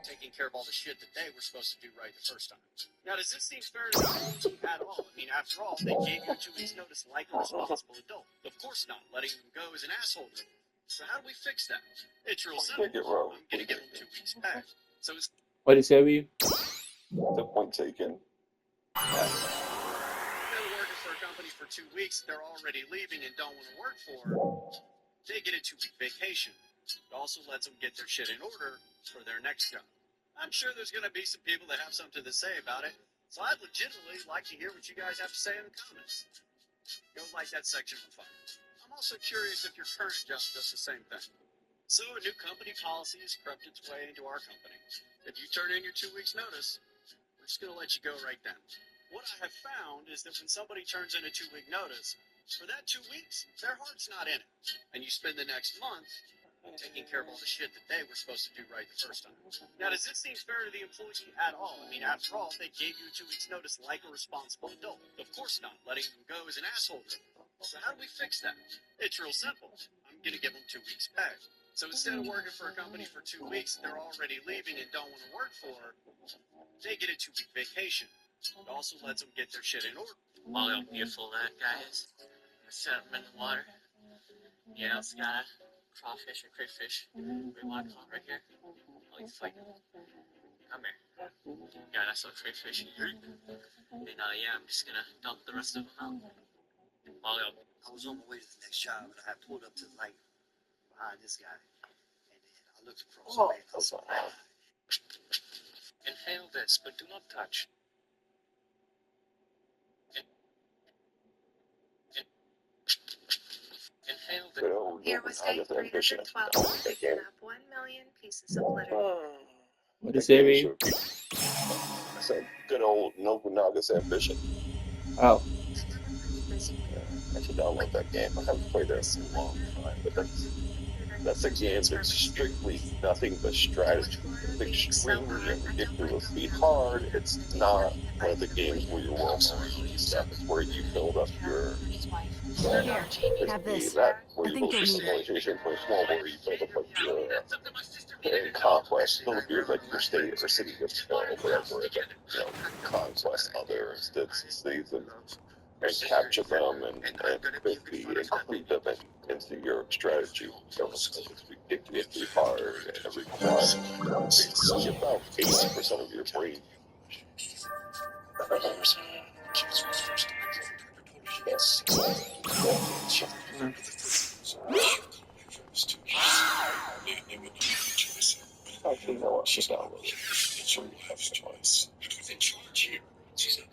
taking care of all the shit that they were supposed to do right the first time. Now, does this seem fair to them at all? I mean, after all, they gave you 2 weeks' notice like a responsible adult. Of course not. Letting them go is an asshole move. So how do we fix that? It's real simple. I'm gonna give them 2 weeks back. So it's... What did you say, Ryu? The point taken. They're working for a company for 2 weeks they're already leaving and don't want to work for. They get a 2-week vacation. It also lets them get their shit in order for their next job. I'm sure there's going to be some people that have something to say about it, so I'd legitimately like to hear what you guys have to say in the comments. Go like that section on fire. I'm also curious if your current job does the same thing. So a new company policy has crept its way into our company. If you turn in your 2 weeks notice, we're just going to let you go right then. What I have found is that when somebody turns in a 2-week notice, for that 2 weeks, their heart's not in it. And you spend the next month taking care of all the shit that they were supposed to do right the first time. Now, does this seem fair to the employee at all? I mean, after all, they gave you a 2 weeks notice like a responsible adult. Of course not. Letting them go is an asshole move. So how do we fix that? It's real simple. I'm going to give them 2 weeks pay. So instead of working for a company for 2 weeks they're already leaving and don't want to work for, they get a 2-week vacation. It also lets them get their shit in order. Look how beautiful that guy is. I'm gonna set him in the water. Yeah, it's got a crawfish or crayfish. We want to call right here. I like to fight. Come here. Yeah, that's some crayfish here. And yeah, I'm just gonna dump the rest of them out. Look. I was on my way to the next job and I pulled up to the light behind this guy. And then I looked across the way and I saw that. Inhale this, but do not touch. Inhale this. Good old Here was Aika's ambition. 812 picking up 1 million pieces of litter. What did you say, Ryu? I said, good old Nobunaga's ambition. Oh. I should download that game. I haven't played that in a long time, but that's a game that's strictly nothing but strategy. It's extremely and ridiculously hard. It's not one of the games where you're walking around and stuff. It's where you build up your Here, have this. that where I you think build you'll your need it. civilization for small where you build up like your conquest, build up your like your state or city of whatever, conquest other cities and capture them and basically include them into your strategy. So it's ridiculously hard and it requires about 80% of your brain. Yes. Actually, no, she's not really. It's your wife's choice. Who's in charge here? She's not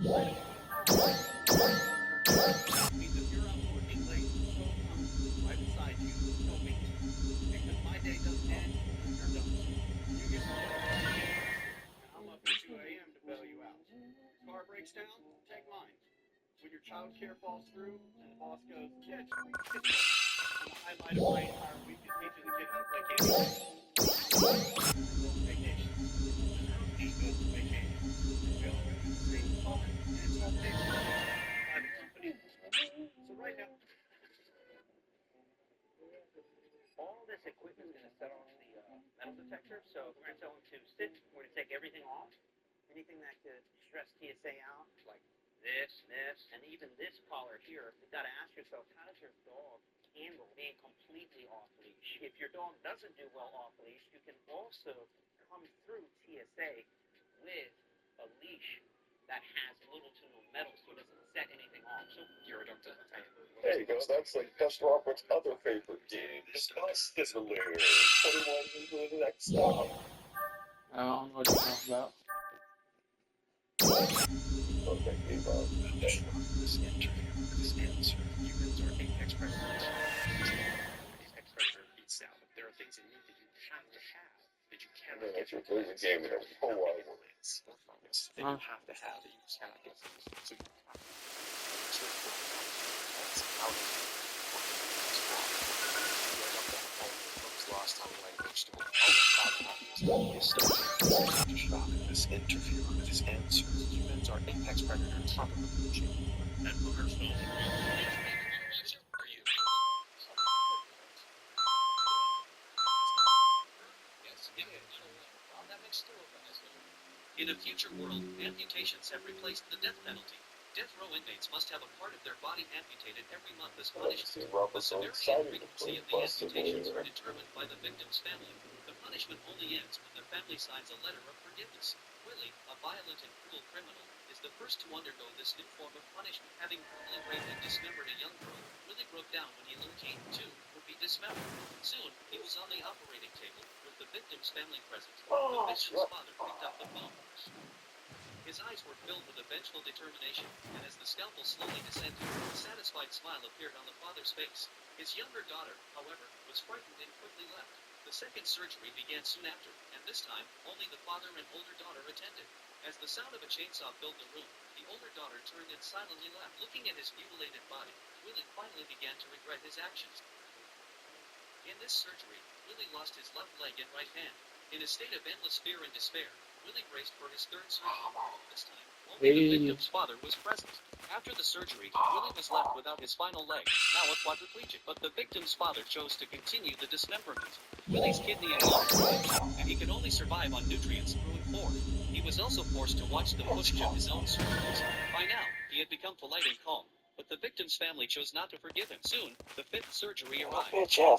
Means if you're out working late, so am I, right beside you, helping you. Because my day doesn't end until you're done. You get to work, and I'm up at 2 a.m. to bail you out. Car breaks down, take mine. When your child care falls through, and the boss goes, kids, and the highlight of my entire week is teaching the kid how to play candy. I go on vacation. The company goes on vacation. We all go to the same spot, and it's all paid for by the company. So right now, all this equipment is going to set off the metal detector. So we're going to tell them to sit. We're going to take everything off. Anything that could stress TSA out, like this, and even this collar here. You've got to ask yourself, how does your dog handle being completely off leash? If your dog doesn't do well off leash, you can also come through TSA with a leash that has little to no metal, so it doesn't set anything off. So you're a doctor. There you go. That's like Best Robert's other favorite game. Discuss this later. 21 to the next stop. I don't know what you're talking about. Oh, that gave up. This interview, this answer. Humans are apex predators. Apex predator beats out. There are things in you that you have to have that you And cannot then get if you're playing the game in a whole lot of words. that you have to have that you cannot get. So you have to. That's out of lost on language to this interview, this answer. Humans are apex predators. Top of the food chain. That booger's phone. For you. That makes two of them. In a future world, amputations have replaced the death penalty. Death row inmates must have a part of their body amputated every month as punishment. The severity and frequency of the amputations are determined by the victim's family. The punishment only ends when the family signs a letter of forgiveness. Willie, a violent and cruel criminal, is the first to undergo this new form of punishment. Having brutally raped and dismembered a young girl, Willie broke down when he learned he, too, would be dismembered. Soon, he was on the operating table with the victim's family present. The victim's father picked up the phone. His eyes were filled with a vengeful determination, and as the scalpel slowly descended, a satisfied smile appeared on the father's face. His younger daughter, however, was frightened and quickly left. The second surgery began soon after, and this time, only the father and older daughter attended. As the sound of a chainsaw filled the room, the older daughter turned and silently left. Looking at his mutilated body, Willie finally began to regret his actions. In this surgery, Willie lost his left leg and right hand. In a state of endless fear and despair, Willie braced for his third surgery. This time, only the victim's father was present. After the surgery, Willie was left without his final leg, now a quadriplegic. But the victim's father chose to continue the dismemberment. Willie's kidney and lungs were injured, and he could only survive on nutrients through and forth. He was also forced to watch the push of his own surgeries. By now, he had become polite and calm, but the victim's family chose not to forgive him. Soon, the fifth surgery arrived. This time,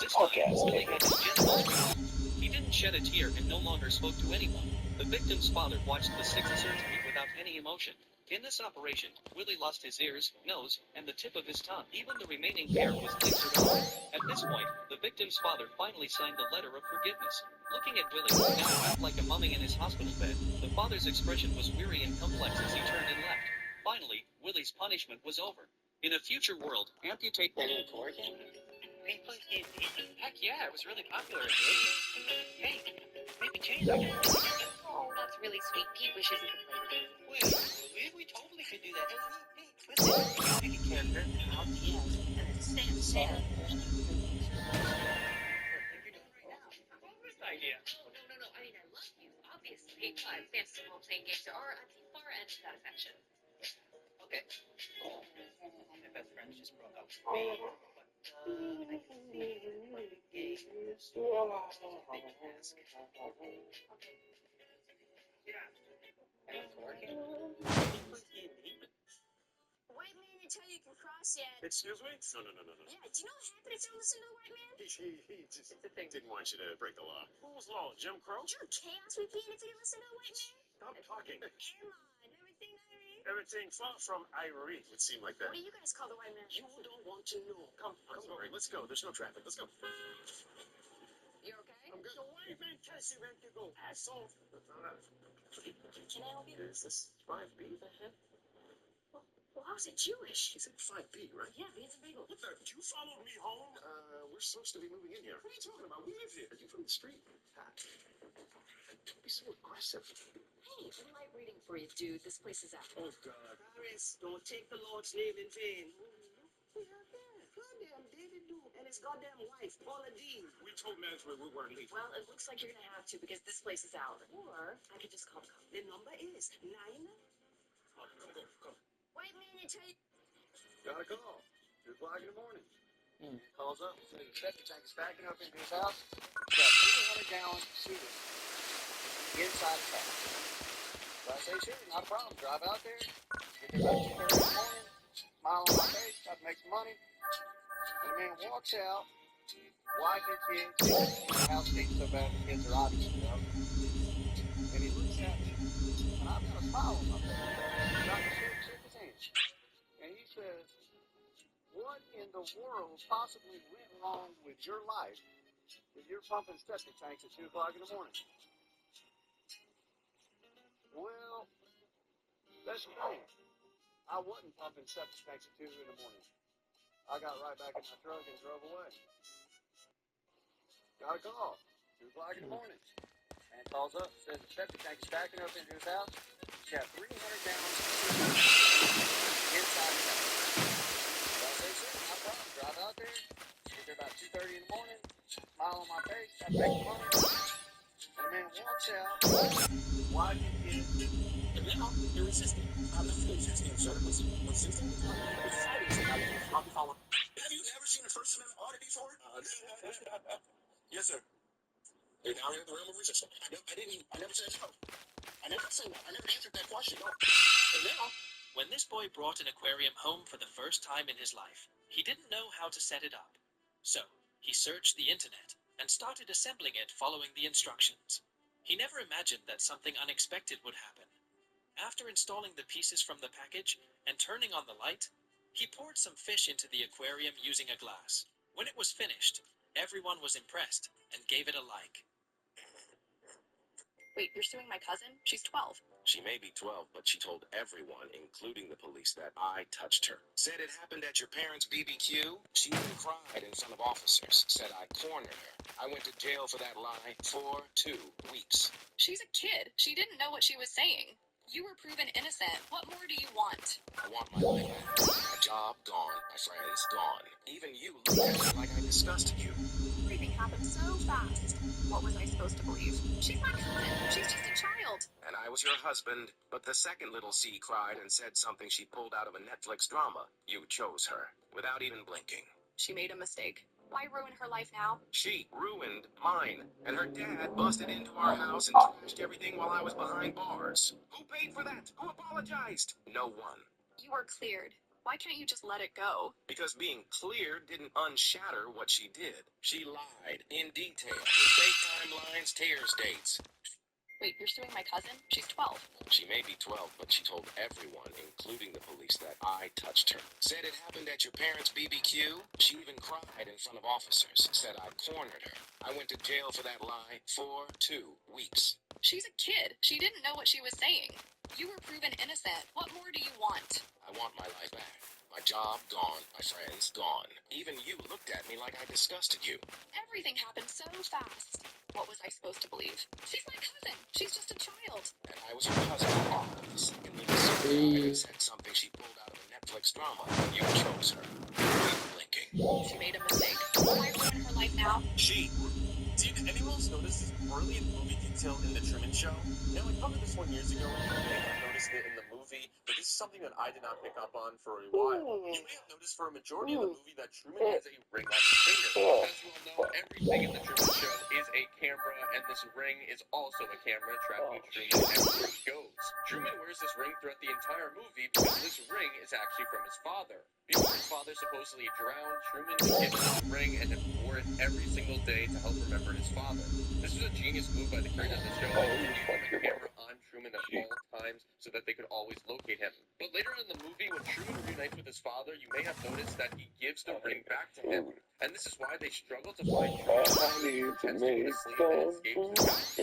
Willie had his genitals removed. He didn't shed a tear and no longer spoke to anyone. The victim's father watched the sixth surgery without any emotion. In this operation, Willie lost his ears, nose, and the tip of his tongue. Even the remaining hair was lasered off. At this point, the victim's father finally signed the letter of forgiveness. Looking at Willie, now wrapped like a mummy in his hospital bed, the father's expression was weary and complex as he turned and left. Finally, Willie's punishment was over. In a future world, amputate... Heck yeah, it was really popular. Hey, maybe change it. Oh, that's really sweet. Pete wishes he could play with it. We totally could do that. Listen, pick a character, I'll tease, and then stand. Like you're doing right now. Best idea. No. I mean, I love you, obviously, but fantasy role-playing games are at the far end of that affection. Okay. My best friends just broke up with me. I can see the games. Yeah. It's working. White man didn't tell you you can cross yet. Excuse me? No. Yeah, do you know what happened if you don't listen to the white man? He just didn't want you to break the law. Whose law? Jim Crow? Your chaos repeating if you didn't listen to the white man? Stop talking. Come on, everything I read. Everything far from Irie would seem like that. What do you guys call the white man? You don't want to know. Come, Rory, let's go. There's no traffic. Let's go. You okay? I'm good. The white man tells you where to go, asshole. Can I help you? Is this 5B? Well, how's it Jewish? It's in 5B, right? Yeah, beans and bagel. What the? You followed me home? We're supposed to be moving in here. What are you talking about? We live here. Are you from the street? Don't be so aggressive. Hey, I'm light reading for you, dude. This place is out. Oh, God. Paris, don't take the Lord's name in vain. We are there. Goddamn David Duke and his goddamn wife, Paula Dean. We told management we weren't leaving. Well, it looks like you're gonna have to because this place is out. Or I could just call the cops. The number is 9. Come. Wait a minute, tell you. Got a call. 2 o'clock in the morning. Calls up, so the septic tank is backing up into his house. He's got 300 gallons of sewer inside his house. So I say, sure, not a problem. Drive out there, get there about 2:30 in the morning, smile on my face, try to make some money. And the man walks out, wife and kids, the house stinks so bad the kids are obviously up. And he looks at me, and I've got a smile on my face. Trying to shake his hand. And he says, what in the world possibly went wrong with your life if you're pumping septic tanks at 2 o'clock in the morning? Well, that's the thing. I wasn't pumping septic tanks at 2 in the morning. I got right back in my truck and drove away. Got a call. 2 o'clock in the morning. Man calls up, says the septic tank is backing up into his house. He's got 300 gallons of sewer inside his house. So I say, sure, no problem. Drive out there, get there about 2:30 in the morning, smile on my face, try to make some money. And the man walks out, wife and kids. And now, you're resisting. I'm not resisting, sir. Resisting? It's fighting somebody. I'm following. Have you never seen a First Amendment audit before? Yes, sir. You're now in the realm of resistance. I never said no. I never said no. I never answered that question. No. And now, When this boy brought an aquarium home for the first time in his life, he didn't know how to set it up. So, he searched the internet and started assembling it following the instructions. He never imagined that something unexpected would happen. After installing the pieces from the package and turning on the light, he poured some fish into the aquarium using a glass. When it was finished, everyone was impressed and gave it a like. Wait, you're suing my cousin? She's 12. She may be 12, but she told everyone, including the police, that I touched her. Said it happened at your parents' BBQ. She even cried in front of officers. Said I cornered her. I went to jail for that lie for 2 weeks. She's a kid. She didn't know what she was saying. You were proven innocent. What more do you want? I want my life back. My job gone. My friends gone. Even you looked at me like I disgusted you. Everything happened so fast. What was I supposed to believe? She's not human. She's just a child. And I was your husband, but the second little C cried and said something she pulled out of a Netflix drama. You chose her, without even blinking. She made a mistake. Why ruin her life now? She ruined mine, and her dad busted into our house and trashed everything while I was behind bars. Who paid for that? Who apologized? No one. You were cleared. Why can't you just let it go? Because being cleared didn't unshatter what she did. She lied in detail, with date timelines, tears dates. Wait, you're suing my cousin? She's 12. She may be 12, but she told everyone, including the police, that I touched her. Said it happened at your parents' BBQ. She even cried in front of officers. Said I cornered her. I went to jail for that lie for 2 weeks. She's a kid. She didn't know what she was saying. You were proven innocent. What more do you want? I want my life back. My job gone. My friends gone. Even you looked at me like I disgusted you. Everything happened so fast. What was I supposed to believe? She's my cousin. She's just a child. And I was her husband. The second little cried and said something she pulled out of a Netflix drama. You chose her. Without blinking. She made a mistake. Why ruin her life now? Did anyone else notice this brilliant movie detail in The Truman Show? Now, I covered this one years ago, and you may have noticed it in the movie, but this is something that I did not pick up on for a while. You may have noticed for a majority of the movie that Truman has a ring on his finger. As you all know, everything in The Truman Show is a camera, and this ring is also a camera tracking Truman everywhere he goes. Truman wears this ring throughout the entire movie because this ring is actually from his father. Before his father supposedly drowned, Truman was given this ring and then wore it every single day to help remember his father. This was a genius move by the creators of the show to keep the camera on Truman at all times so that they could always locate him. But later in the movie, when Truman reunites with his father, you may have noticed that he gives the ring back to him. And this is why they struggle to find Truman. He tends to go to sleep and escapes his house.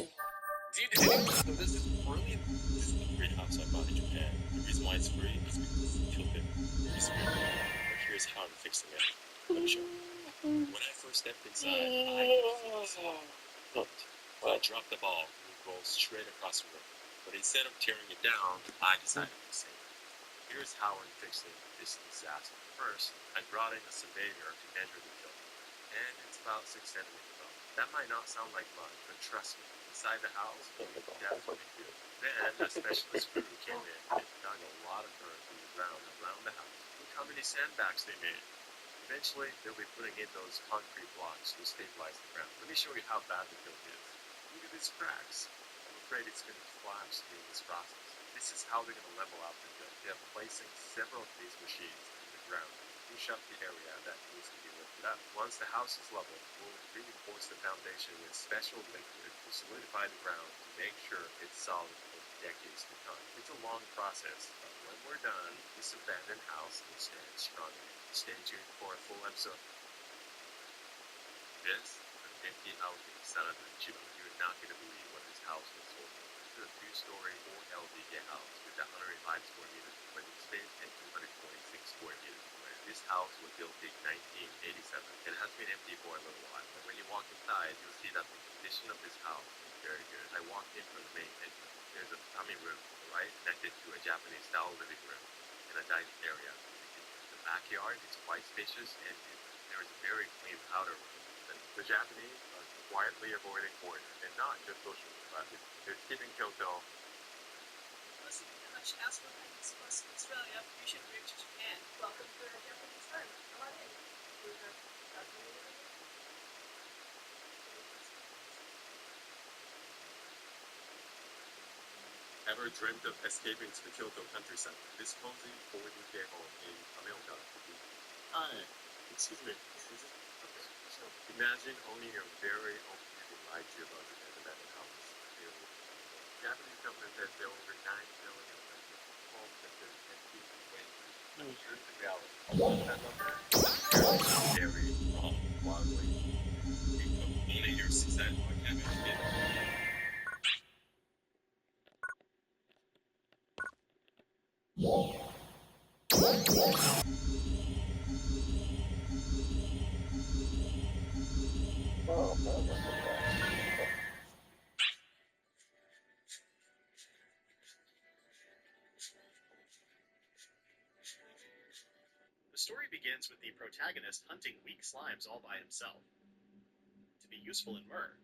So this is brilliant. This is a great house I bought in Japan. The reason why it's free is because it's tilted very severely. But here's how I'm fixing it. Let me show you. When I first stepped inside, I was hooked. So I dropped the ball and it rolled straight across the room. But instead of tearing it down, I decided to save it. Here's how I'm fixing this disaster. First, I brought in a surveyor to measure the tilt. And it's about 6 centimeters long. That might not sound like much, but trust me, inside the house, it's definitely good. Then a specialist crew came in and dug a lot of dirt from the ground around the house. Look how many sandbags they made. Eventually, they'll be putting in those concrete blocks to stabilize the ground. Let me show you how bad the tilt is. Look at these cracks. I'm afraid it's going to collapse during this process. This is how they're going to level out the tilt. They are placing several of these machines in the ground to push up the area that needs to be lifted up. Once the house is level, we'll reinforce the foundation with special liquid to solidify the ground to make sure it's solid for decades to come. It's a long process, but when we're done, this abandoned house will stand strong again. Stay tuned for a full episode. This is an empty house in Sanada, Chiba. You're not going to believe what this house was sold for. This is a 2-story, 4 LDK house with 105 square meters of living space and 226 square meters of land. This house was built in 1987 and has been empty for a little while. But when you walk inside, you'll see that the condition of this house is very good. I walked in from the main entrance. There's a tummy room to the right, connected to a Japanese-style living room and a dining area. The backyard is quite spacious and there is a very clean outer room. The Japanese are quietly avoiding foreigners, and not just socially, but they're keeping Kyoto. Listen, I'm not just asking what happens to us in Australia. You should move to Japan. Welcome to a Japanese home. Come on in. We have Ever dreamt of escaping to the Kyoto countryside? This cozy 4DK home in Ameoka could be. Hi, excuse me. Imagine owning your very own Nigeria budget and abandoned houses. Japanese government says there are over 9 million homes that have been empty for 20 years. Here's the reality. A lot of that number is very wrong, wildly. Owning your seaside log cabin is The story begins with the protagonist hunting weak slimes all by himself to be useful in Myrrh.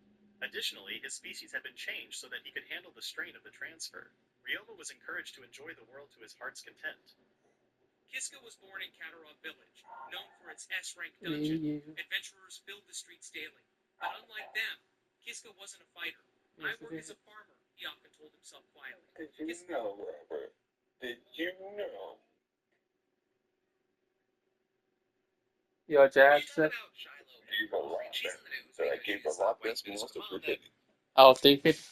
Additionally, his species had been changed so that he could handle the strain of the transfer. Ryoma was encouraged to enjoy the world to his heart's content. Kiska was born in Katarov Village, known for its S-rank dungeon. Adventurers filled the streets daily. But unlike them, Kiska wasn't a fighter. I work as a farmer, Aika told himself quietly. Did you know, Robert? Did you know? Yo, Jackson. I gave a lot this monster for 50. Oh, 350.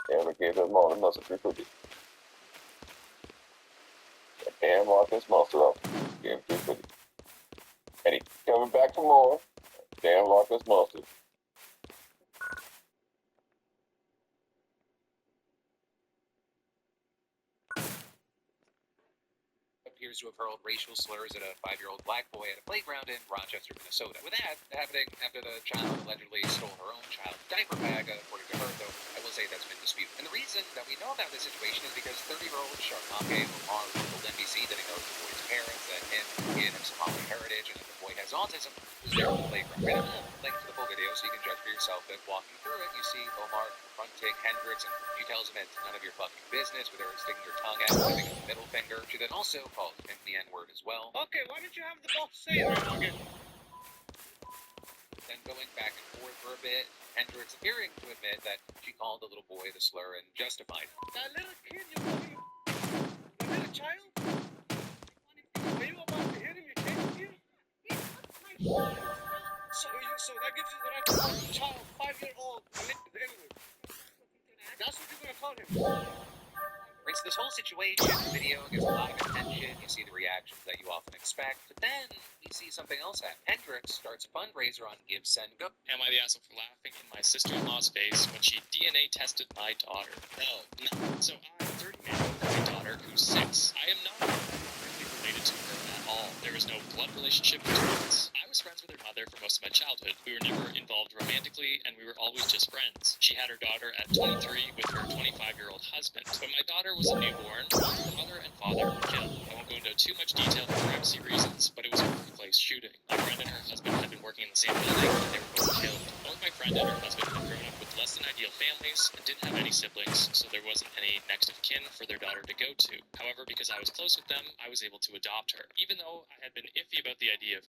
Yeah, we gave him all the monster for 50. Damn, lock this monster up. Gave him 350. And he coming back for more. Damn, lock this monster. Appears to have hurled racial slurs at a 5-year-old black boy at a playground in Rochester, Minnesota. With that happening after the child allegedly stole her own child's diaper bag, according to her, though I will say that's been disputed. And the reason that we know about this situation is because 30-year-old Sharmake Omar told NBC that he knows the boy's parents, that he and him Somali heritage, and that the boy has autism, was there on the playground. We're going to link to the full video so you can judge for yourself, but walking through it, you see Omar confronting Hendricks, and he tells him it's none of your fucking business, with her sticking her tongue out, giving him a middle finger. She then also calls him the N-word as well. Okay, why don't you have the ball to say it right now again? Then going back and forth for a bit, Hendricks appearing to admit that she called the little boy the slur and justified it. That little kid, you fucking... The little child? Are you about to hit him? You chasing him? So that gives you the right to call the child 5-year-old anyway. That's what you're gonna call him. Rinse this whole situation, the video gets a lot of attention, you see the reactions that you often expect, but then we see something else happen. Hendrix starts a fundraiser on Give, Send, Go. Am I the asshole for laughing in my sister-in-law's face when she DNA tested my daughter? No. So I'm 30 man over my daughter, who's 6. I am not really related to her at all. There is no blood relationship between us. I was friends with her mother for most of my childhood. We were never involved romantically, and we were always just friends. She had her daughter at 23 with her 25-year-old husband. When my daughter was a newborn, her mother and father were killed. I won't go into too much detail for privacy reasons, but it was a workplace shooting. My friend and her husband had been working in the same building, and they were both killed. Both my friend and her husband had grown up with less than ideal families and didn't have any siblings, so there wasn't any next of kin for their daughter to go to. However, because I was close with them, I was able to adopt her. Even though I had been iffy about the idea of